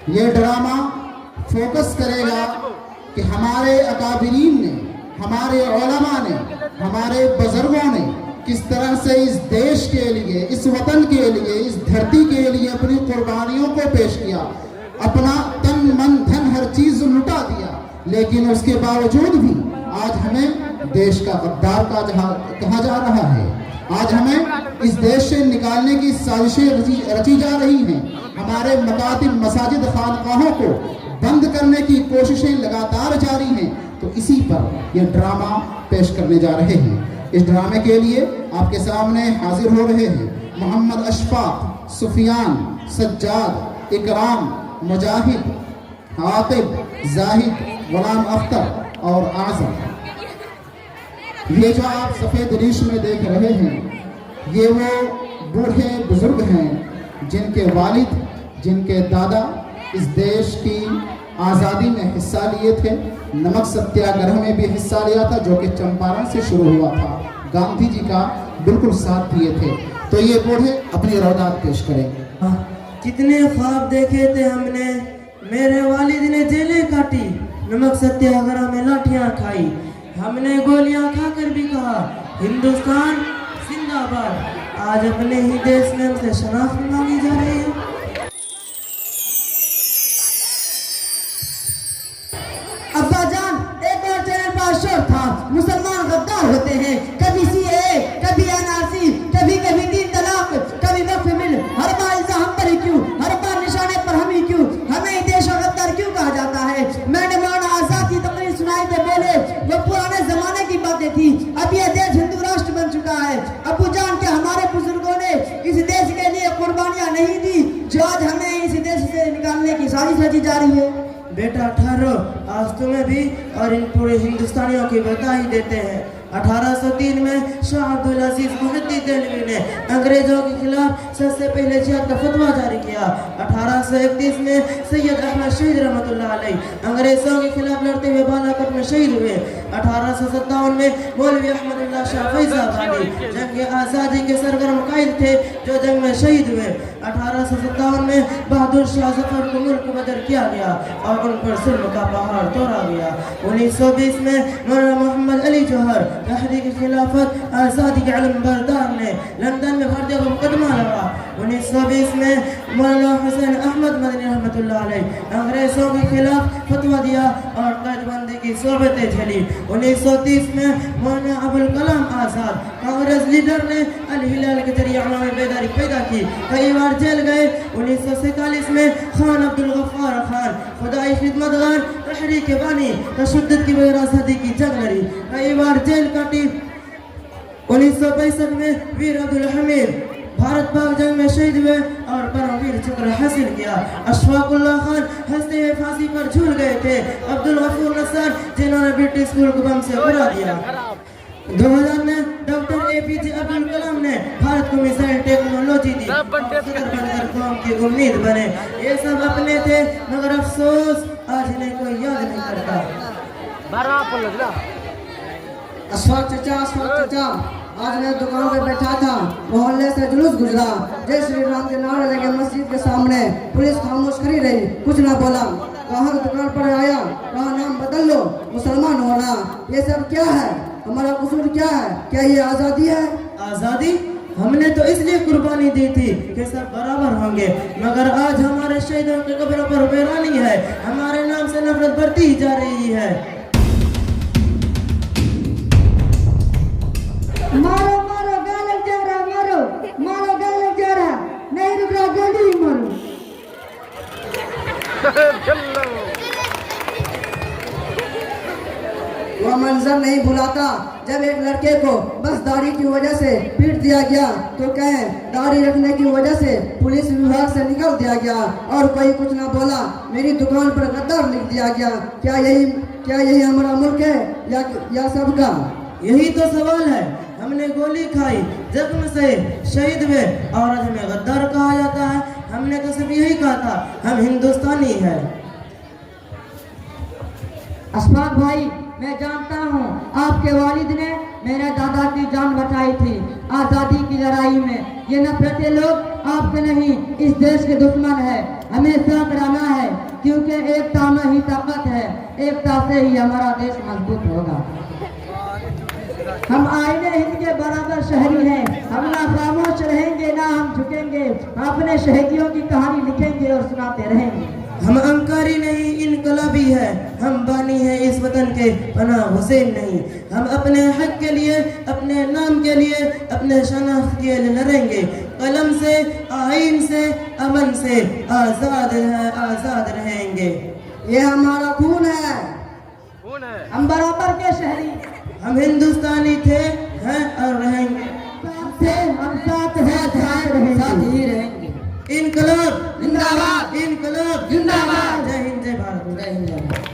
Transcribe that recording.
ये drama focus करेगा कि हमारे अकाबिरीन ने, हमारे उलमा ने, हमारे बुजुर्गों ने किस तरह से इस देश के लिए, इस वतन के लिए, इस धरती के लिए अपनी कुर्बानियों को पेश किया, अपना तन मन धन हर चीज लुटा दिया, लेकिन उसके बावजूद भी आज हमें देश का गद्दार कहा जा रहा है। आज हमें इस देश से निकालने की साजिशें रची जा रही हैं। हमारे मकातिब, मसाजिद, खानकाहों को बंद करने की कोशिशें लगातार जारी हैं। तो इसी पर यह ड्रामा पेश करने जा रहे हैं। इस ड्रामे के लिए आपके सामने हाजिर हो रहे हैं मोहम्मद अशफाक, सुफियान, सज्जाद, इकराम, मुजाहिद, आतिब, जाहिद, गुलाम अख्तर और आजम। ये जो आप सफ़ेद रीश में देख रहे हैं, ये वो बूढ़े बुजुर्ग हैं जिनके वालिद, जिनके दादा इस देश की आज़ादी में हिस्सा लिए थे। नमक सत्याग्रह में भी हिस्सा लिया था, जो कि चंपारण से शुरू हुआ था। गांधी जी का बिल्कुल साथ दिए थे। तो ये बूढ़े अपनी रौदात पेश करेंगे। कितने ख्वाब देखे थे हमने, मेरे वालिद ने जेलें काटी, नमक सत्याग्रह में लाठियां खाई, हमने गोलियां खाकर भी कहा हिंदुस्तान जिंदाबाद। आज अपने ही देश में हमसे शनाख्त मांगी जा रही है। अब्बा जान, एक और चैनल पर शोर था, मुसलमान गद्दार होते हैं, कभी सीए, कभी एनआरसी, कभी तीन तलाक, कभी वक्फ मिल, हर बार इल्जाम हम पर ही क्यों, हर बार निशाने पर हम ही क्यों, हमें देश का गद्दार क्यों कहा जाता है। मैंने मौलाना आजाद की तकरीर सुनाई तो बोले वो पुराने जमाने की बातें थी, अब यह देश हिंदू राष्ट्र बन चुका है। अबू जान के हमारे बुजुर्गों ने इस देश के लिए कुर्बानियां नहीं दी, जो आज हमें इस देश से निकालने की साजिश रची जा रही है। बेटा ठहरो, आज तुम्हें भी और इन पूरे हिंदुस्तानियों की बधाई देते हैं। 1803 में शाह अब्दुल अजीज मुहिद्दीन देहलवी ने अंग्रेजों के खिलाफ सबसे पहले जिहाद का फतवा जारी किया। 1831 में सैयद अहमद शहीद रहमतुल्लाह अलैह अंग्रेजों के खिलाफ लड़ते हुए बालाकोट में शहीद हुए। 1857 में मौलवी अहमदुल्लाह शाह फैजाबादी जंग आज़ादी के सरगर्म कायद थे, जो जंग में शहीद हुए। 1857 में बहादुर शाह जफर को मुल्क बदर किया गया और उन पर जुल्म का पहाड़ तोड़ा गया। 1920 में मौलाना मोहम्मद अली जौहर तहरीक खिलाफत आज़ादी के अलमबरदार ने लंदन में भारतीयों को मुकदमा लगा। 1920 में मौलाना हुसैन अहमद मदनी रहमतुल्लाह अलैह अंग्रेजों के खिलाफ फतवा दिया और कैदबंदी की सोबतें झेली। 1930 में मौलाना अबुल कलाम आज़ाद कांग्रेस लीडर ने अल हिलाल के जरिए अवाम में बेदारी पैदा की, कई बार जेल गए। 1947 में खान अब्दुल गफ्फार खान खुदाई खिदमतगार तहरीक के बानी तशद्दुद की वजह आज़ादी की जंग लड़ी, कई बार जेल काटी। 1965 में वीर अब्दुल हमीद भारत पाक जंग में शहीद हुए और परमवीर चक्र हासिल किया। अशफाकुल्लाह खान हंसते हुए फांसी पर झूल गए थे। अब्दुल गफूर नस्सर जिन्होंने ब्रिटिश स्कूल को बम से उड़ा दिया। 2000 में डॉक्टर एपीजे अब्दुल कलाम ने भारत को मिसाइल टेक्नोलॉजी दी, बनकर कौम की उम्मीद बने। ये सब अपने थे, मगर अफसोस आज इन्हें कोई याद नहीं करता। अशफाक चाचा, आज मैं दुकान पर बैठा था, मोहल्ले से जुलूस गुजरा, जय श्री राम के नारे लगे मस्जिद के सामने, पुलिस खामोश खड़ी रही, कुछ ना बोला। कहा दुकान पर आया, कहा नाम बदल लो, मुसलमान होना। ये सब क्या है, हमारा कसूर क्या है, क्या ये आज़ादी है? आज़ादी हमने तो इसलिए कुर्बानी दी थी कि सब बराबर होंगे, मगर आज हमारे शहीदों के कब्रों पर वीरानी है, हमारे नाम से नफरत बढ़ती ही जा रही है। मारो मारो गालक जा रहा, मारो मारो गालक जा रहा, नहीं रुक रहा, गोली ही मारो। वह मंजर नहीं भुलाता जब एक लड़के को बस दाढ़ी की वजह से पीट दिया गया, तो कहें दाढ़ी रखने की वजह से पुलिस विभाग से निकल दिया गया और कोई कुछ ना बोला, मेरी दुकान पर गद्दार लिख दिया गया। क्या यही हमारा मुल्क है या सबका? यही तो सवाल है। हमने गोली खाई, जख्म से शहीद हुए और आज हमें गद्दार कहा जाता है। हमने तो सिर्फ यही कहा था, हम हिंदुस्तानी हैं। अशफाक भाई, मैं जानता हूँ आपके वालिद ने मेरे दादा की जान बचाई थी आजादी की लड़ाई में। ये नफरतें लोग आपके नहीं इस देश के दुश्मन है। हमें साथ रहना है क्योंकि एकता में ही ताकत है, एकता से ही हमारा देश मजबूत होगा। हम आईने हिंद के बराबर शहरी हैं, हम ना खामोश रहेंगे ना हम झुकेंगे, अपने शहीदियों की कहानी लिखेंगे और सुनाते रहेंगे। हम अंकारी नहीं इनकलाबी है, हम बानी है इस वतन के पनाह हुसैन नहीं। हम अपने हक के लिए, अपने नाम के लिए, अपने शनाख्त के लिए लड़ेंगे। कलम से, आईन से, अमन से आजाद रहेंगे। ये हमारा खून है, हम बराबर के शहरी, हम हिंदुस्तानी थे, हैं और रहेंगे। हम साथ हैं, साथ ही रहेंगे। इनकलाब जिंदाबाद, इनकलाब जिंदाबाद। जय हिंद जय भारत। जय हिंद।